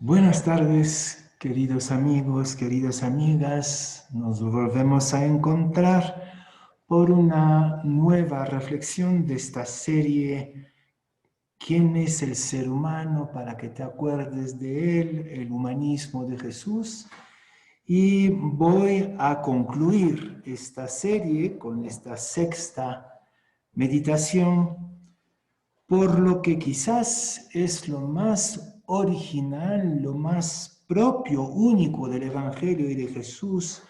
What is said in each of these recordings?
Buenas tardes, queridos amigos, queridas amigas. Nos volvemos a encontrar por una nueva reflexión de esta serie ¿Quién es el ser humano? Para que te acuerdes de él, el humanismo de Jesús. Y voy a concluir esta serie con esta sexta meditación, por lo que quizás es lo más original, lo más propio, único del Evangelio y de Jesús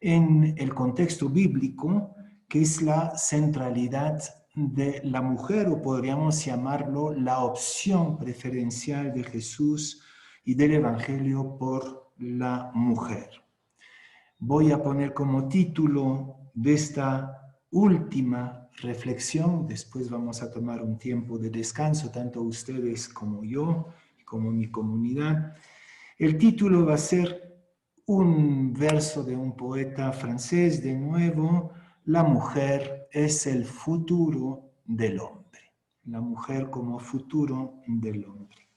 en el contexto bíblico, que es la centralidad de la mujer, o podríamos llamarlo la opción preferencial de Jesús y del Evangelio por la mujer. Voy a poner como título de esta última reflexión, después vamos a tomar un tiempo de descanso, tanto ustedes como yo, como mi comunidad. El título va a ser un verso de un poeta francés, de nuevo: la mujer es el futuro del hombre. La mujer como futuro del hombre.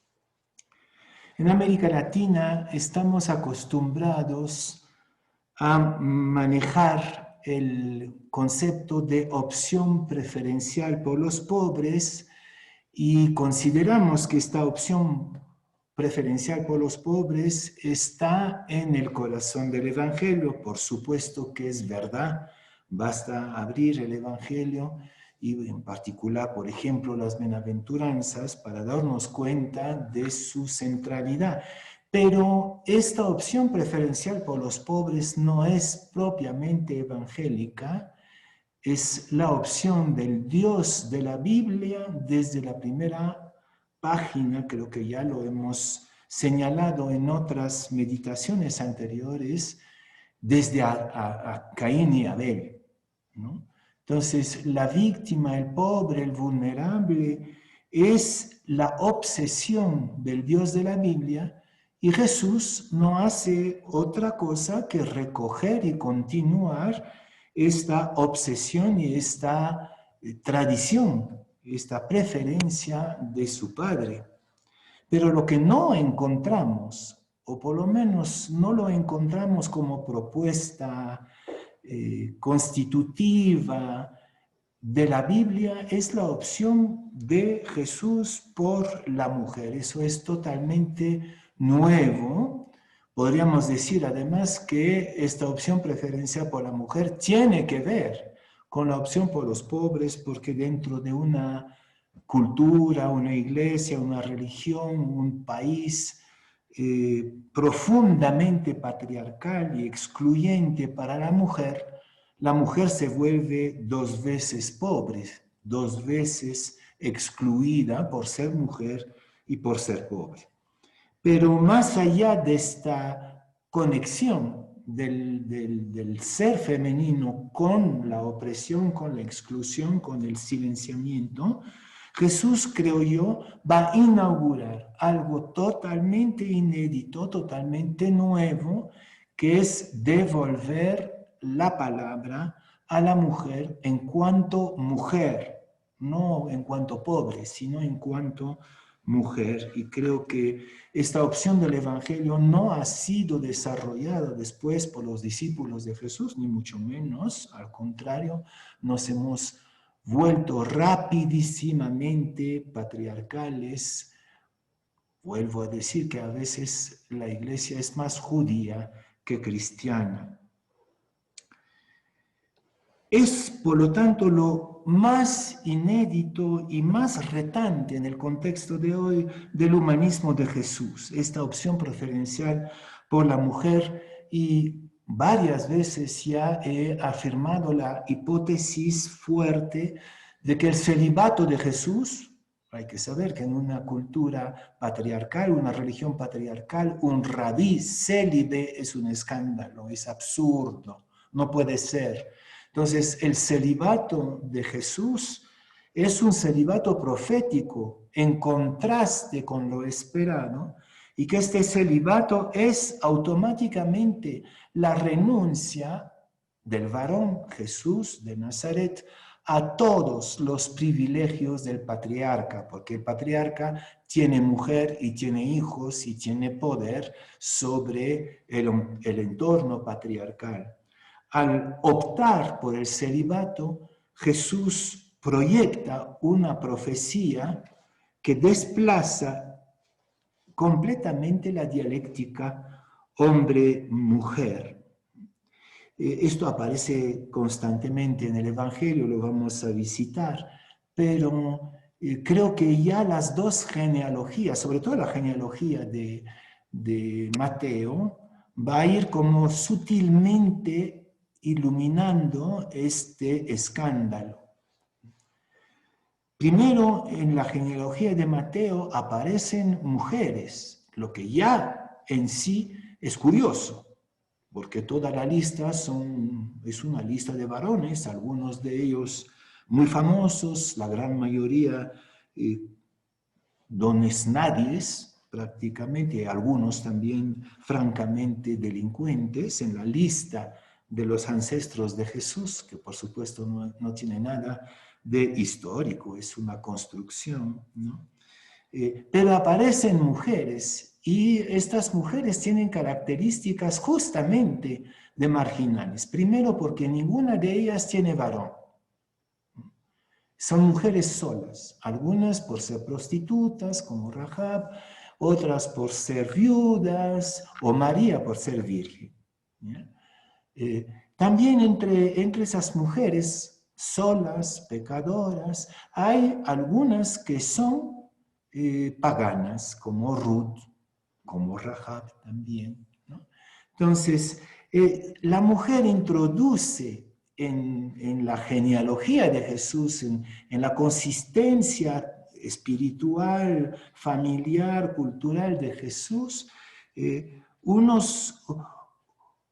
En América Latina estamos acostumbrados a manejar el concepto de opción preferencial por los pobres y consideramos que esta opción preferencial por los pobres está en el corazón del Evangelio. Por supuesto que es verdad, basta abrir el Evangelio y en particular, por ejemplo, las bienaventuranzas para darnos cuenta de su centralidad. Pero esta opción preferencial por los pobres no es propiamente evangélica, es la opción del Dios de la Biblia desde la primera página. Creo que ya lo hemos señalado en otras meditaciones anteriores, desde a Caín y Abel, ¿no? Entonces, la víctima, el pobre, el vulnerable, es la obsesión del Dios de la Biblia, y Jesús no hace otra cosa que recoger y continuar esta obsesión y esta tradición, esta preferencia de su Padre. Pero lo que no encontramos, o por lo menos no lo encontramos como propuesta constitutiva de la Biblia, es la opción de Jesús por la mujer. Eso es totalmente nuevo. Podríamos decir además que esta opción preferencial por la mujer tiene que ver con la opción por los pobres, porque dentro de una cultura, una iglesia, una religión, un país profundamente patriarcal y excluyente para la mujer se vuelve dos veces pobre, dos veces excluida por ser mujer y por ser pobre. Pero más allá de esta conexión del ser femenino con la opresión, con la exclusión, con el silenciamiento, Jesús, creo yo, va a inaugurar algo totalmente inédito, totalmente nuevo, que es devolver la palabra a la mujer en cuanto mujer, no en cuanto pobre, sino en cuanto mujer. Y creo que esta opción del Evangelio no ha sido desarrollada después por los discípulos de Jesús, ni mucho menos. Al contrario, nos hemos vuelto rapidísimamente patriarcales. Vuelvo a decir que a veces la iglesia es más judía que cristiana. Es, por lo tanto, lo más inédito y más retante en el contexto de hoy del humanismo de Jesús, esta opción preferencial por la mujer. Y varias veces ya he afirmado la hipótesis fuerte de que el celibato de Jesús, hay que saber que en una cultura patriarcal, una religión patriarcal, un rabí célibe es un escándalo, es absurdo, no puede ser. Entonces, el celibato de Jesús es un celibato profético en contraste con lo esperado, y que este celibato es automáticamente la renuncia del varón Jesús de Nazaret a todos los privilegios del patriarca, porque el patriarca tiene mujer y tiene hijos y tiene poder sobre el entorno patriarcal. Al optar por el celibato, Jesús proyecta una profecía que desplaza completamente la dialéctica hombre-mujer. Esto aparece constantemente en el Evangelio, lo vamos a visitar, pero creo que ya las dos genealogías, sobre todo la genealogía de Mateo, va a ir como sutilmente iluminando este escándalo. Primero, en la genealogía de Mateo aparecen mujeres, lo que ya en sí es curioso, porque toda la lista es una lista de varones, algunos de ellos muy famosos, la gran mayoría dones nadies, prácticamente, algunos también francamente delincuentes en la lista de los ancestros de Jesús, que por supuesto no tiene nada de histórico, es una construcción, ¿no? Pero aparecen mujeres y estas mujeres tienen características justamente de marginales. Primero porque ninguna de ellas tiene varón. Son mujeres solas, algunas por ser prostitutas como Rahab, otras por ser viudas o María por ser virgen. También entre esas mujeres solas, pecadoras, hay algunas que son paganas, como Ruth, como Rahab también, ¿no? Entonces, la mujer introduce en la genealogía de Jesús, en la consistencia espiritual, familiar, cultural de Jesús,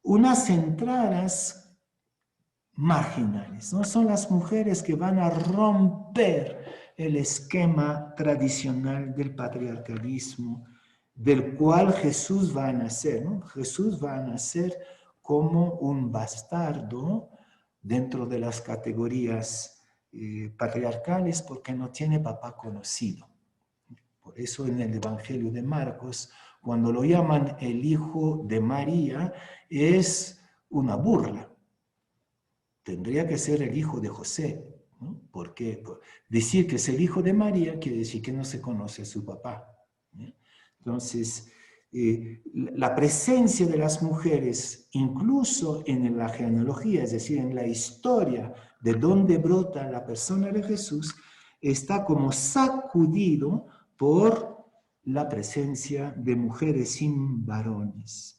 unas entradas marginales, ¿no? Son las mujeres que van a romper el esquema tradicional del patriarcalismo, del cual Jesús va a nacer, ¿no? Jesús va a nacer como un bastardo dentro de las categorías patriarcales porque no tiene papá conocido. Por eso en el Evangelio de Marcos, cuando lo llaman el hijo de María, es una burla. Tendría que ser el hijo de José, ¿no? Porque decir que es el hijo de María quiere decir que no se conoce a su papá, ¿no? Entonces, la presencia de las mujeres, incluso en la genealogía, es decir, en la historia de donde brota la persona de Jesús, está como sacudido por la presencia de mujeres sin varones.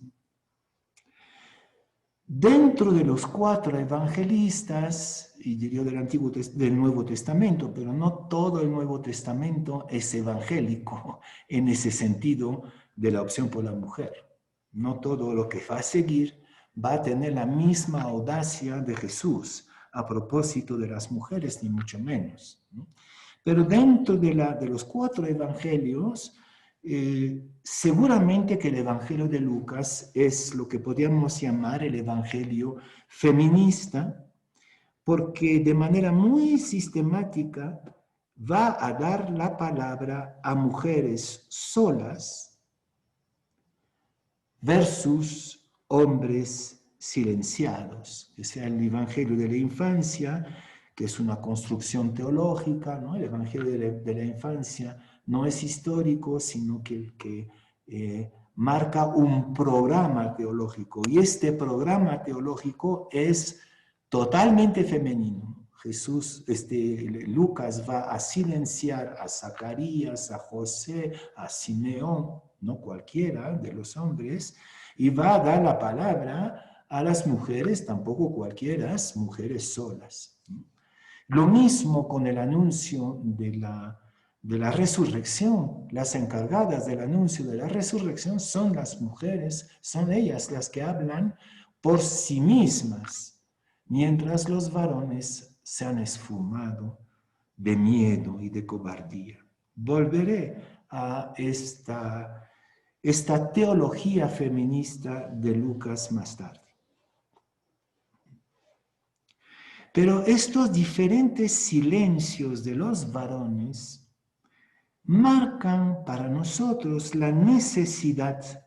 Dentro de los 4 evangelistas, y diría del Nuevo Testamento, pero no todo el Nuevo Testamento es evangélico en ese sentido de la opción por la mujer. No todo lo que va a seguir va a tener la misma audacia de Jesús a propósito de las mujeres, ni mucho menos, ¿no? Pero dentro de los 4 evangelios, seguramente que el Evangelio de Lucas es lo que podríamos llamar el Evangelio feminista, porque de manera muy sistemática va a dar la palabra a mujeres solas versus hombres silenciados. O sea, el Evangelio de la infancia, que es una construcción teológica, ¿no? El Evangelio de la infancia no es histórico, sino que marca un programa teológico. Y este programa teológico es totalmente femenino. Lucas va a silenciar a Zacarías, a José, a Simeón, no cualquiera de los hombres, y va a dar la palabra a las mujeres, tampoco cualquiera, mujeres solas. Lo mismo con el anuncio de la resurrección. Las encargadas del anuncio de la resurrección son las mujeres, son ellas las que hablan por sí mismas, mientras los varones se han esfumado de miedo y de cobardía. Volveré a esta teología feminista de Lucas más tarde. Pero estos diferentes silencios de los varones marcan para nosotros la necesidad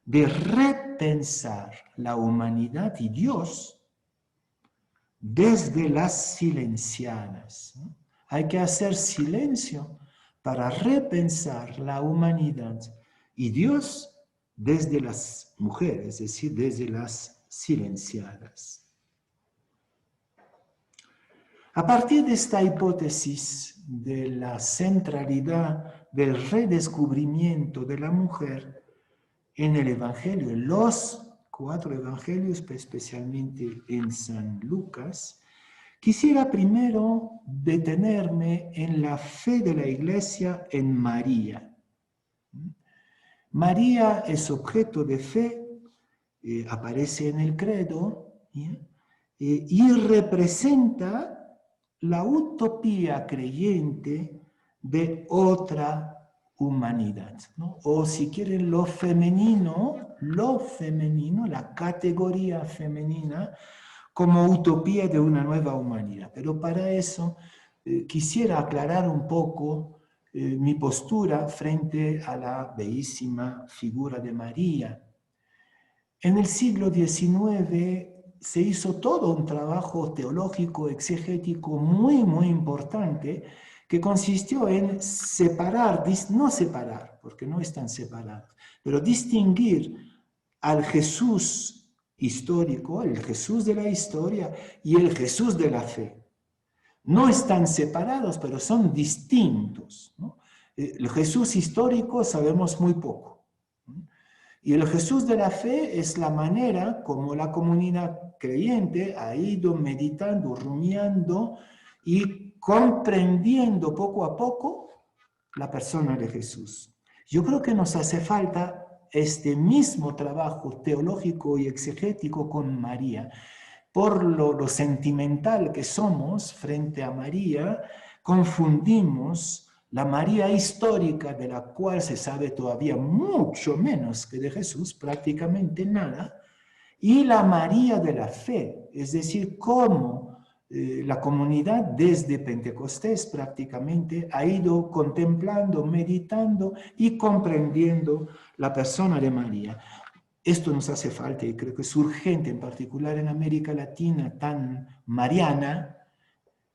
de repensar la humanidad y Dios desde las silenciadas, ¿no? Hay que hacer silencio para repensar la humanidad y Dios desde las mujeres, es decir, desde las silenciadas. A partir de esta hipótesis de la centralidad del redescubrimiento de la mujer en el Evangelio, en los 4 evangelios, especialmente en San Lucas, quisiera primero detenerme en la fe de la Iglesia en María. María es objeto de fe, aparece en el credo, y representa la utopía creyente de otra humanidad, ¿no? O si quieren lo femenino, la categoría femenina, como utopía de una nueva humanidad. Pero para eso quisiera aclarar un poco mi postura frente a la bellísima figura de María. En el siglo XIX se hizo todo un trabajo teológico, exegético muy importante que consistió en separar, no separar, porque no están separados, pero distinguir al Jesús histórico, el Jesús de la historia y el Jesús de la fe. No están separados, pero son distintos, ¿no? El Jesús histórico sabemos muy poco. Y el Jesús de la fe es la manera como la comunidad creyente ha ido meditando, rumiando y comprendiendo poco a poco la persona de Jesús. Yo creo que nos hace falta este mismo trabajo teológico y exegético con María. Por lo sentimental que somos frente a María, confundimos la María histórica, de la cual se sabe todavía mucho menos que de Jesús, prácticamente nada, y la María de la fe, es decir, cómo la comunidad desde Pentecostés prácticamente ha ido contemplando, meditando y comprendiendo la persona de María. Esto nos hace falta y creo que es urgente, en particular en América Latina tan mariana,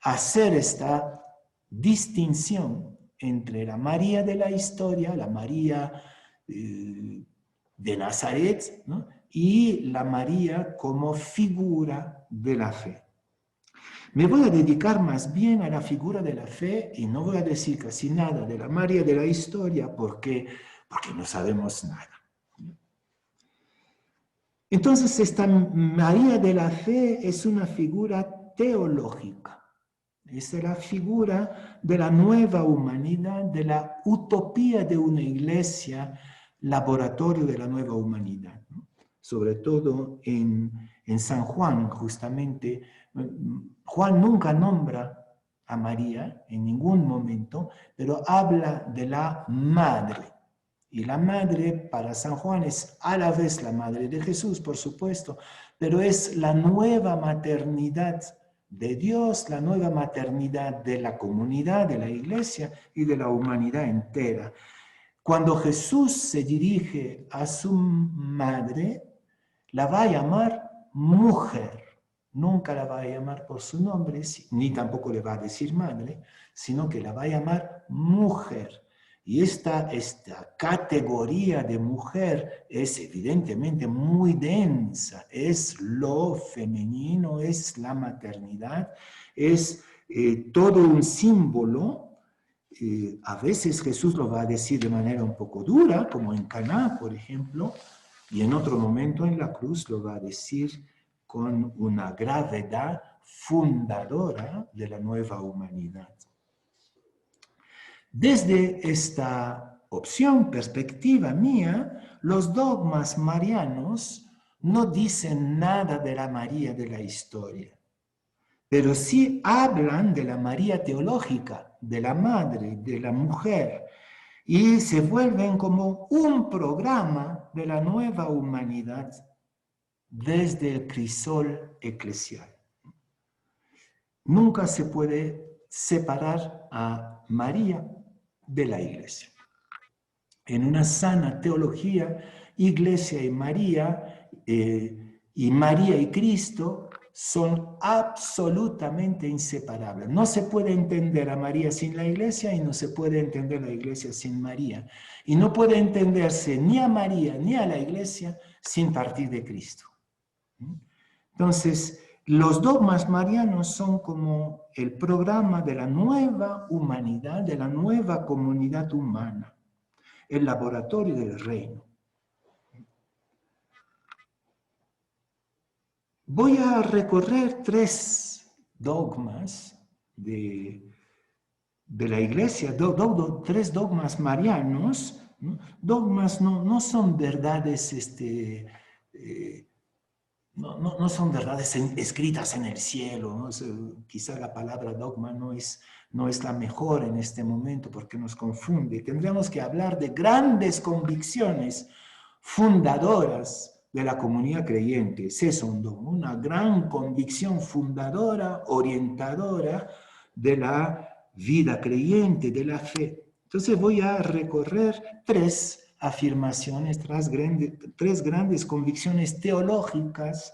hacer esta distinción entre la María de la historia, la María de Nazaret, ¿no? Y la María como figura de la fe. Me voy a dedicar más bien a la figura de la fe y no voy a decir casi nada de la María de la historia porque no sabemos nada. Entonces, esta María de la fe es una figura teológica. Es la figura de la nueva humanidad, de la utopía de una iglesia, laboratorio de la nueva humanidad, ¿no? Sobre todo en San Juan, justamente. Juan nunca nombra a María en ningún momento, pero habla de la madre. Y la madre para San Juan es a la vez la madre de Jesús, por supuesto, pero es la nueva maternidad de Dios, la nueva maternidad de la comunidad, de la iglesia y de la humanidad entera. Cuando Jesús se dirige a su madre, la va a llamar mujer. Nunca la va a llamar por su nombre, ni tampoco le va a decir madre, sino que la va a llamar mujer. Y esta categoría de mujer es evidentemente muy densa, es lo femenino, es la maternidad, es todo un símbolo. A veces Jesús lo va a decir de manera un poco dura, como en Caná, por ejemplo, y en otro momento en la cruz lo va a decir con una gravedad fundadora de la nueva humanidad. Desde esta opción, perspectiva mía, los dogmas marianos no dicen nada de la María de la historia, pero sí hablan de la María teológica, de la madre, de la mujer, y se vuelven como un programa de la nueva humanidad desde el crisol eclesial. Nunca se puede separar a María de la Iglesia. En una sana teología, Iglesia y María y Cristo son absolutamente inseparables. No se puede entender a María sin la Iglesia y no se puede entender la Iglesia sin María. Y no puede entenderse ni a María ni a la Iglesia sin partir de Cristo. Entonces, los dogmas marianos son como el programa de la nueva humanidad, de la nueva comunidad humana, el laboratorio del reino. Voy a recorrer 3 dogmas de la Iglesia, 3 dogmas marianos. ¿No? Dogmas no son verdades, no son verdades escritas en el cielo. ¿No? Quizá la palabra dogma no es la mejor en este momento porque nos confunde. Tendríamos que hablar de grandes convicciones fundadoras de la comunidad creyente. Es eso un dogma, una gran convicción fundadora, orientadora de la vida creyente, de la fe. Entonces voy a recorrer 3 afirmaciones, 3 grandes convicciones teológicas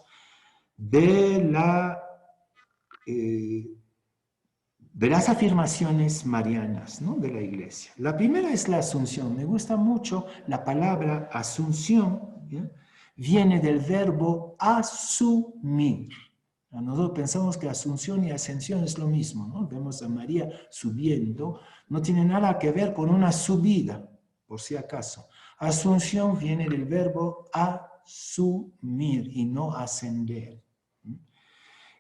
de las afirmaciones marianas, ¿no? De la Iglesia. La primera es la asunción. Me gusta mucho la palabra asunción, ¿ya? Viene del verbo asumir. Nosotros pensamos que asunción y ascensión es lo mismo, ¿no? Vemos a María subiendo, no tiene nada que ver con una subida, por si acaso. Asunción viene del verbo asumir y no ascender.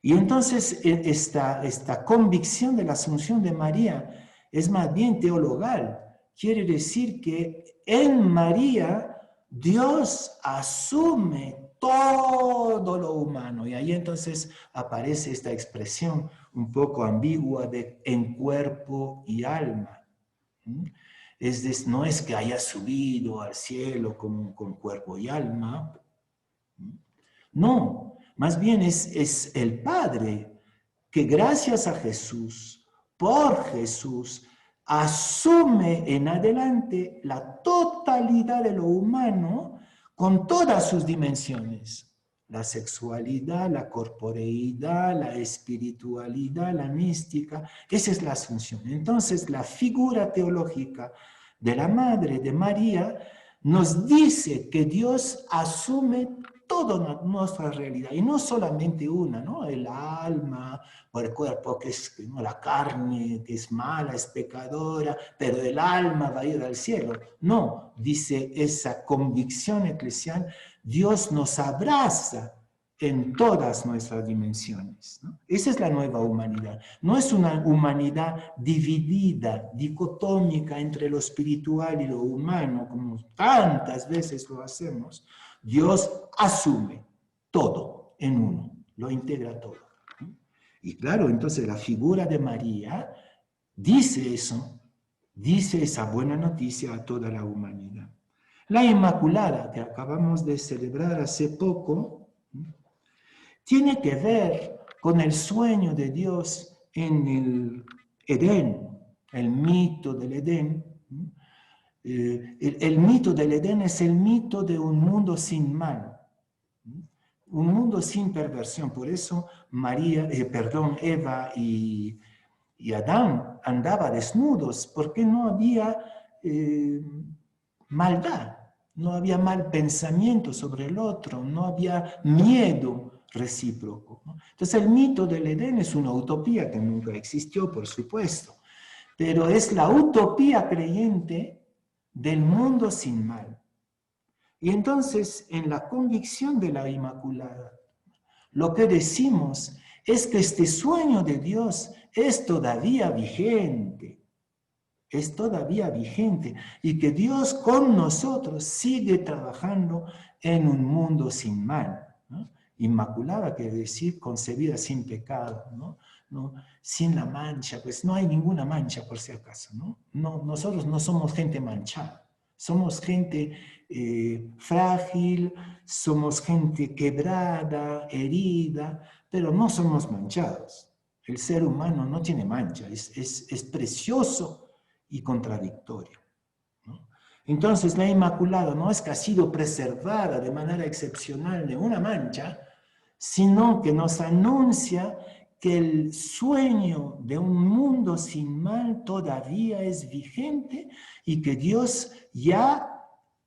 Y entonces esta convicción de la asunción de María es más bien teologal. Quiere decir que en María Dios asume todo lo humano. Y ahí entonces aparece esta expresión un poco ambigua de en cuerpo y alma. No es que haya subido al cielo con cuerpo y alma. No, más bien es el Padre que gracias a Jesús, por Jesús, asume en adelante la totalidad de lo humano con todas sus dimensiones. La sexualidad, la corporeidad, la espiritualidad, la mística. Esa es la asunción. Entonces, la figura teológica de la Madre de María nos dice que Dios asume toda nuestra realidad, y no solamente una, ¿no? El alma o el cuerpo, que es, ¿no? La carne, que es mala, es pecadora, pero el alma va a ir al cielo. No, dice esa convicción eclesial, Dios nos abraza en todas nuestras dimensiones, ¿no? Esa es la nueva humanidad. No es una humanidad dividida, dicotómica entre lo espiritual y lo humano, como tantas veces lo hacemos. Dios asume todo en uno, lo integra todo. Y claro, entonces la figura de María dice eso, dice esa buena noticia a toda la humanidad. La Inmaculada, que acabamos de celebrar hace poco, tiene que ver con el sueño de Dios en el Edén, el mito del Edén. El mito del Edén es el mito de un mundo sin mal, un mundo sin perversión. Por eso Eva y Adán andaban desnudos, porque no había maldad, no había mal pensamiento sobre el otro, no había miedo recíproco. Entonces el mito del Edén es una utopía que nunca existió, por supuesto, pero es la utopía creyente del mundo sin mal. Y entonces, en la convicción de la Inmaculada, lo que decimos es que este sueño de Dios es todavía vigente, y que Dios con nosotros sigue trabajando en un mundo sin mal, ¿no? Inmaculada quiere decir concebida sin pecado, ¿no? ¿No? Sin la mancha, pues no hay ninguna mancha por si acaso, ¿no? Nosotros no somos gente manchada, somos gente frágil, somos gente quebrada, herida, pero no somos manchados. El ser humano no tiene mancha, es precioso y contradictorio, ¿no? Entonces la Inmaculada no es que ha sido preservada de manera excepcional de una mancha, sino que nos anuncia que el sueño de un mundo sin mal todavía es vigente y que Dios ya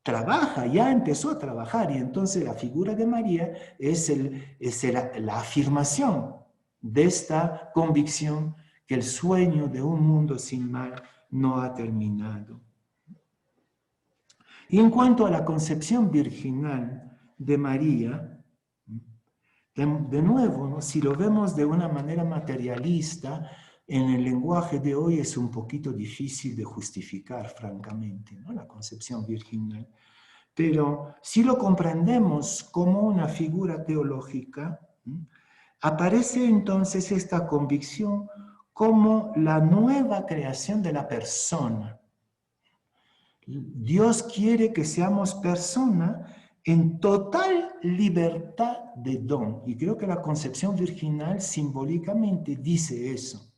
trabaja, ya empezó a trabajar, y entonces la figura de María es la afirmación de esta convicción que el sueño de un mundo sin mal no ha terminado. Y en cuanto a la concepción virginal de María, de nuevo, ¿no? Si lo vemos de una manera materialista, en el lenguaje de hoy es un poquito difícil de justificar, francamente, ¿no? La concepción virginal. Pero si lo comprendemos como una figura teológica, aparece entonces esta convicción como la nueva creación de la persona. Dios quiere que seamos persona en total libertad de don. Y creo que la concepción virginal simbólicamente dice eso.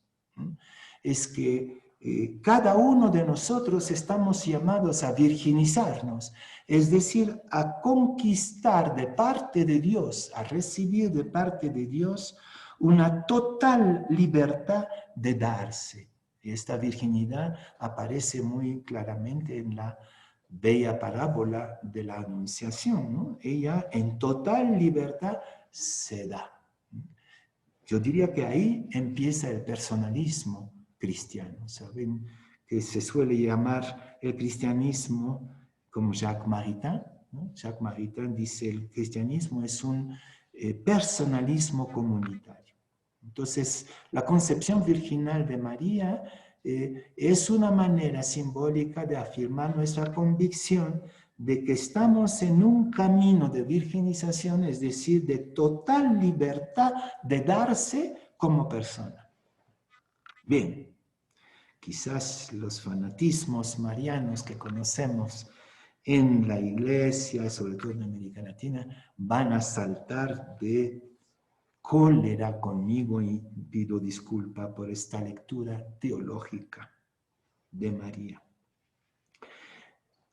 Es que cada uno de nosotros estamos llamados a virginizarnos, es decir, a conquistar de parte de Dios, a recibir de parte de Dios una total libertad de darse. Esta virginidad aparece muy claramente en la bella parábola de la Anunciación, ¿no? Ella en total libertad se da. Yo diría que ahí empieza el personalismo cristiano. Saben que se suele llamar el cristianismo como Jacques Maritain, ¿no? Jacques Maritain dice el cristianismo es un personalismo comunitario. Entonces, la concepción virginal de María es una manera simbólica de afirmar nuestra convicción de que estamos en un camino de virginización, es decir, de total libertad de darse como persona. Bien, quizás los fanatismos marianos que conocemos en la Iglesia, sobre todo en América Latina, van a saltar de cólera conmigo y pido disculpa por esta lectura teológica de María.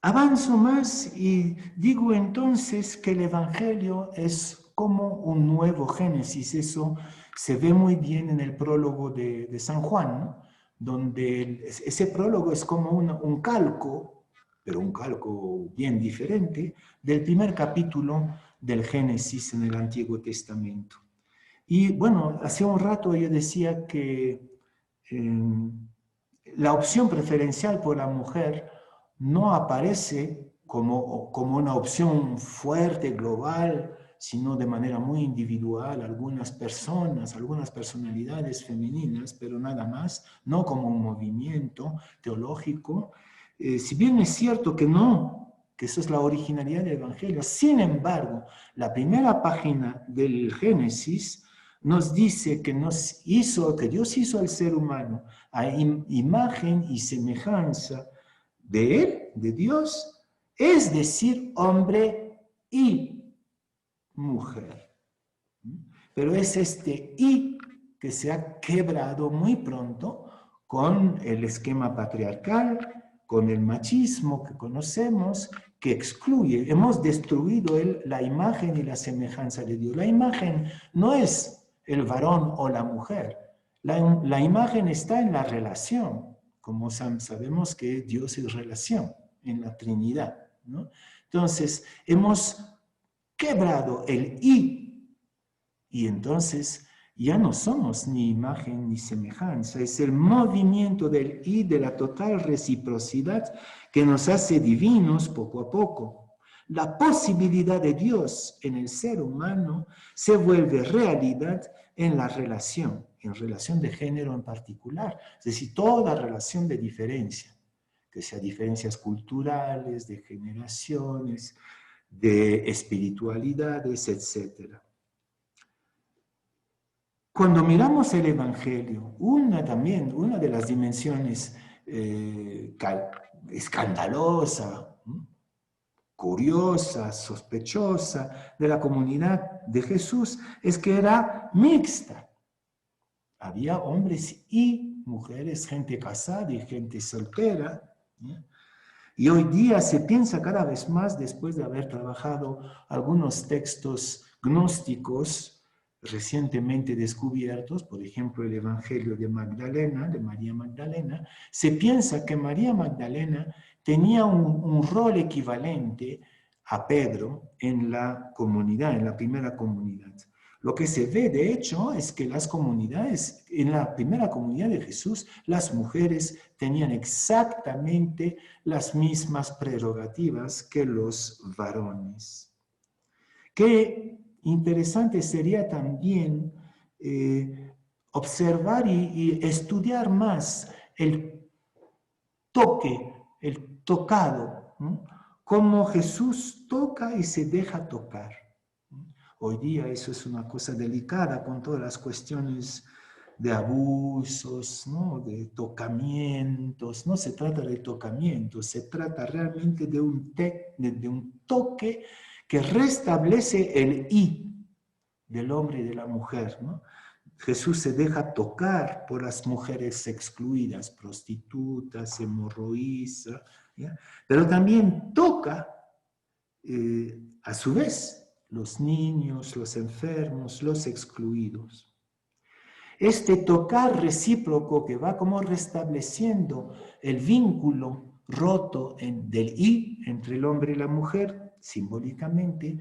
Avanzo más y digo entonces que el Evangelio es como un nuevo Génesis. Eso se ve muy bien en el prólogo de San Juan, ¿no? Donde ese prólogo es como un calco, pero un calco bien diferente, del primer capítulo del Génesis en el Antiguo Testamento. Y bueno, hace un rato yo decía que la opción preferencial por la mujer no aparece como una opción fuerte, global, sino de manera muy individual, algunas personas, algunas personalidades femeninas, pero nada más, no como un movimiento teológico. Si bien es cierto que no, que eso es la originalidad del Evangelio, sin embargo, la primera página del Génesis nos dice que Dios hizo al ser humano a imagen y semejanza de Él, de Dios, es decir, hombre y mujer. Pero es este y que se ha quebrado muy pronto con el esquema patriarcal, con el machismo que conocemos, que excluye. Hemos destruido la imagen y la semejanza de Dios. La imagen no es el varón o la mujer. La imagen está en la relación, como sabemos que Dios es relación en la Trinidad, ¿no? Entonces, hemos quebrado el y entonces ya no somos ni imagen ni semejanza. Es el movimiento del y, de la total reciprocidad, que nos hace divinos poco a poco. La posibilidad de Dios en el ser humano se vuelve realidad en la relación, en relación de género en particular, es decir, toda relación de diferencia, que sea diferencias culturales, de generaciones, de espiritualidades, etc. Cuando miramos el Evangelio, una de las dimensiones escandalosa, curiosa, sospechosa de la comunidad de Jesús es que era mixta. Había hombres y mujeres, gente casada y gente soltera. ¿Ya? Y hoy día se piensa cada vez más, después de haber trabajado algunos textos gnósticos recientemente descubiertos, por ejemplo el Evangelio de Magdalena, de María Magdalena, se piensa que María Magdalena tenía un rol equivalente a Pedro en la comunidad, en la primera comunidad. Lo que se ve, de hecho, es que las comunidades, en la primera comunidad de Jesús, las mujeres tenían exactamente las mismas prerrogativas que los varones. Qué interesante sería también observar y estudiar más el toque, el tocado, ¿no? Cómo Jesús toca y se deja tocar. Hoy día eso es una cosa delicada con todas las cuestiones de abusos, ¿no? De tocamientos. No se trata de tocamientos, se trata realmente de un toque que restablece el I del hombre y de la mujer, ¿no? Jesús se deja tocar por las mujeres excluidas, prostitutas, hemorroísas, ¿ya? Pero también toca a su vez los niños, los enfermos, los excluidos. Este tocar recíproco que va como restableciendo el vínculo roto del I entre el hombre y la mujer, simbólicamente,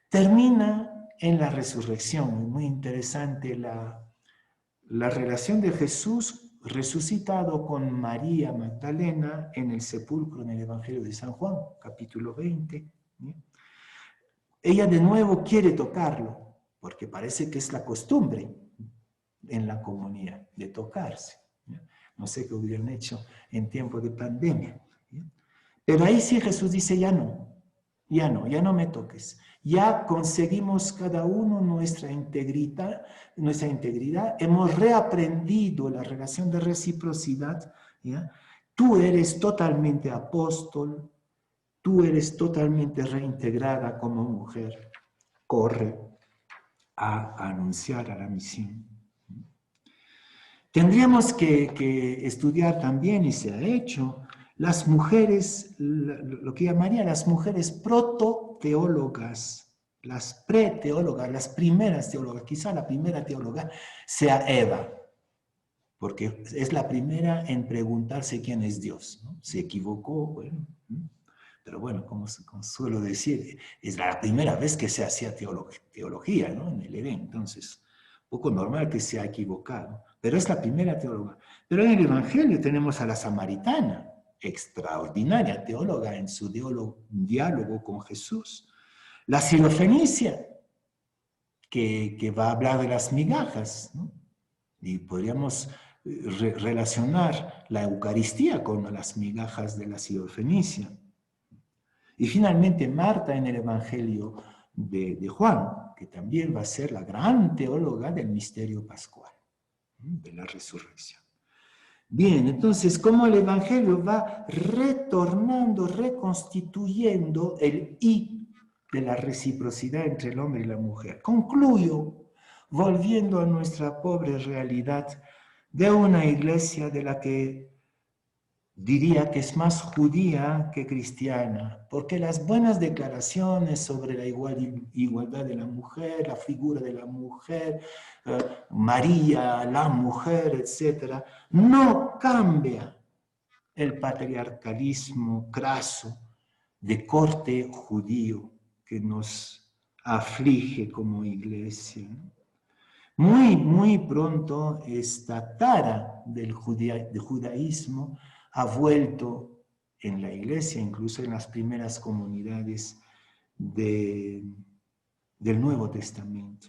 termina en la resurrección. Muy interesante la relación de Jesús resucitado con María Magdalena en el sepulcro en el Evangelio de San Juan, capítulo 20. ¿Sí? Ella de nuevo quiere tocarlo, porque parece que es la costumbre en la comunidad de tocarse. ¿Sí? No sé qué hubieran hecho en tiempo de pandemia. ¿Sí? Pero ahí sí Jesús dice, ya no me toques. Ya conseguimos cada uno nuestra integridad, hemos reaprendido la relación de reciprocidad. ¿Ya? Tú eres totalmente apóstol, tú eres totalmente reintegrada como mujer. Corre a anunciar a la misión. Tendríamos que estudiar también, y se ha hecho, las mujeres, lo que llamaría las mujeres prototeólogas, las preteólogas, las primeras teólogas. Quizá la primera teóloga sea Eva, porque es la primera en preguntarse quién es Dios, ¿no? Se equivocó, bueno, pero bueno, como suelo decir, es la primera vez que se hacía teología, ¿no? En el Edén, entonces, poco normal que se ha equivocado, pero es la primera teóloga. Pero en el Evangelio tenemos a la samaritana, extraordinaria teóloga en su diálogo con Jesús. La sirofenicia, que va a hablar de las migajas, ¿no? Y podríamos relacionar la Eucaristía con las migajas de la sirofenicia. Y finalmente Marta en el Evangelio de Juan, que también va a ser la gran teóloga del misterio pascual, de la resurrección. Bien, entonces, cómo el Evangelio va retornando, reconstituyendo el I de la reciprocidad entre el hombre y la mujer. Concluyo volviendo a nuestra pobre realidad de una iglesia de la que diría que es más judía que cristiana, porque las buenas declaraciones sobre la igualdad de la mujer, la figura de la mujer, María, la mujer, etc., no cambia el patriarcalismo craso de corte judío que nos aflige como iglesia. Muy pronto esta tara del judaísmo ha vuelto en la iglesia, incluso en las primeras comunidades del Nuevo Testamento.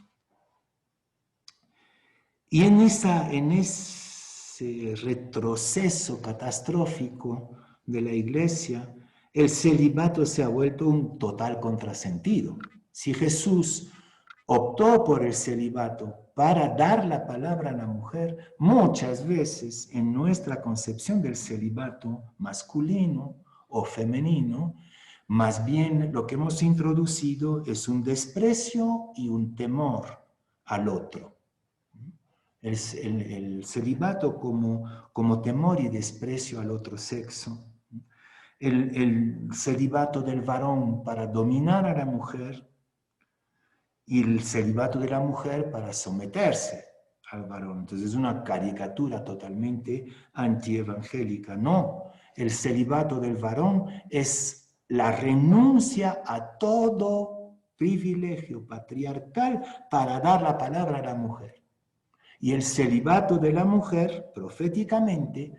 Y en ese retroceso catastrófico de la iglesia, el celibato se ha vuelto un total contrasentido. Si Jesús optó por el celibato para dar la palabra a la mujer, muchas veces en nuestra concepción del celibato masculino o femenino, más bien lo que hemos introducido es un desprecio y un temor al otro. el celibato como temor y desprecio al otro sexo, el celibato del varón para dominar a la mujer y el celibato de la mujer para someterse al varón. Entonces es una caricatura totalmente antievangélica. No, el celibato del varón es la renuncia a todo privilegio patriarcal para dar la palabra a la mujer. Y el celibato de la mujer, proféticamente,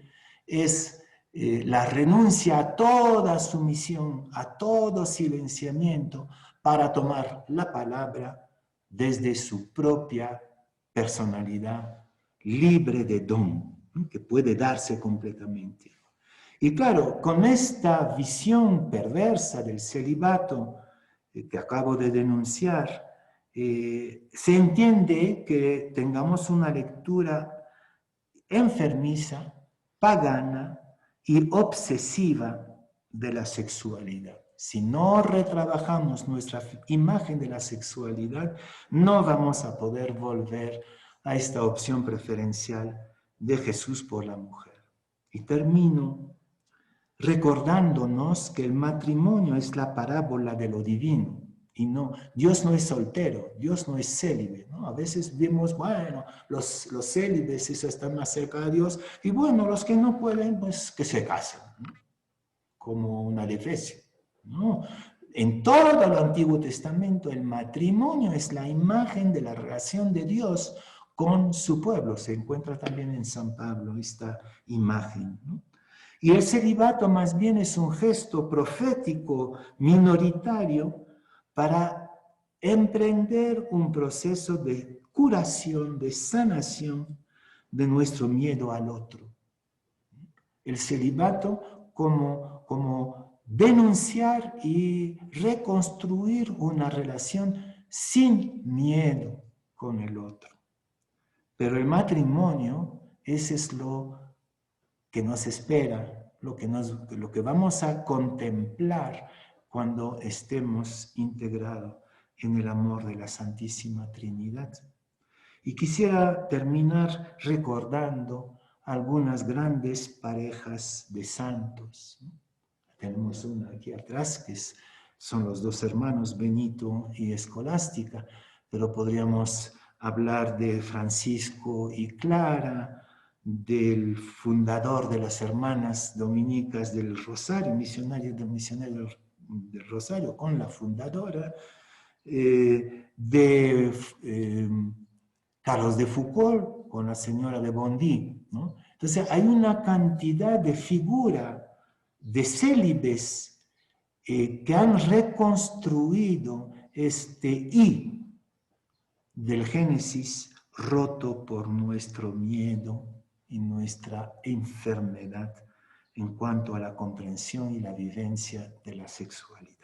es la renuncia a toda sumisión, a todo silenciamiento, para tomar la palabra desde su propia personalidad libre de don, ¿no? Que puede darse completamente. Y claro, con esta visión perversa del celibato que acabo de denunciar, se entiende que tengamos una lectura enfermiza, pagana y obsesiva de la sexualidad. Si no retrabajamos nuestra imagen de la sexualidad, no vamos a poder volver a esta opción preferencial de Jesús por la mujer. Y termino recordándonos que el matrimonio es la parábola de lo divino. Y no, Dios no es soltero, Dios no es célibe, ¿no? A veces vemos, bueno, los célibes eso están más cerca de Dios, y bueno, los que no pueden, pues que se casen, ¿no? Como una defecio, ¿no? En todo el Antiguo Testamento el matrimonio es la imagen de la relación de Dios con su pueblo. Se encuentra también en San Pablo esta imagen, ¿no? Y el celibato más bien es un gesto profético minoritario para emprender un proceso de curación, de sanación de nuestro miedo al otro. El celibato como denunciar y reconstruir una relación sin miedo con el otro. Pero el matrimonio, ese es lo que nos espera, lo que vamos a contemplar cuando estemos integrados en el amor de la Santísima Trinidad. Y quisiera terminar recordando algunas grandes parejas de santos. Tenemos una aquí atrás, son los dos hermanos Benito y Escolástica, pero podríamos hablar de Francisco y Clara, del fundador de las hermanas dominicas del Rosario, misionario del Rosario, con la fundadora, de Carlos de Foucault, con la señora de Bondy, ¿no? Entonces hay una cantidad de figuras de célibes que han reconstruido este I del Génesis roto por nuestro miedo y nuestra enfermedad en cuanto a la comprensión y la vivencia de la sexualidad.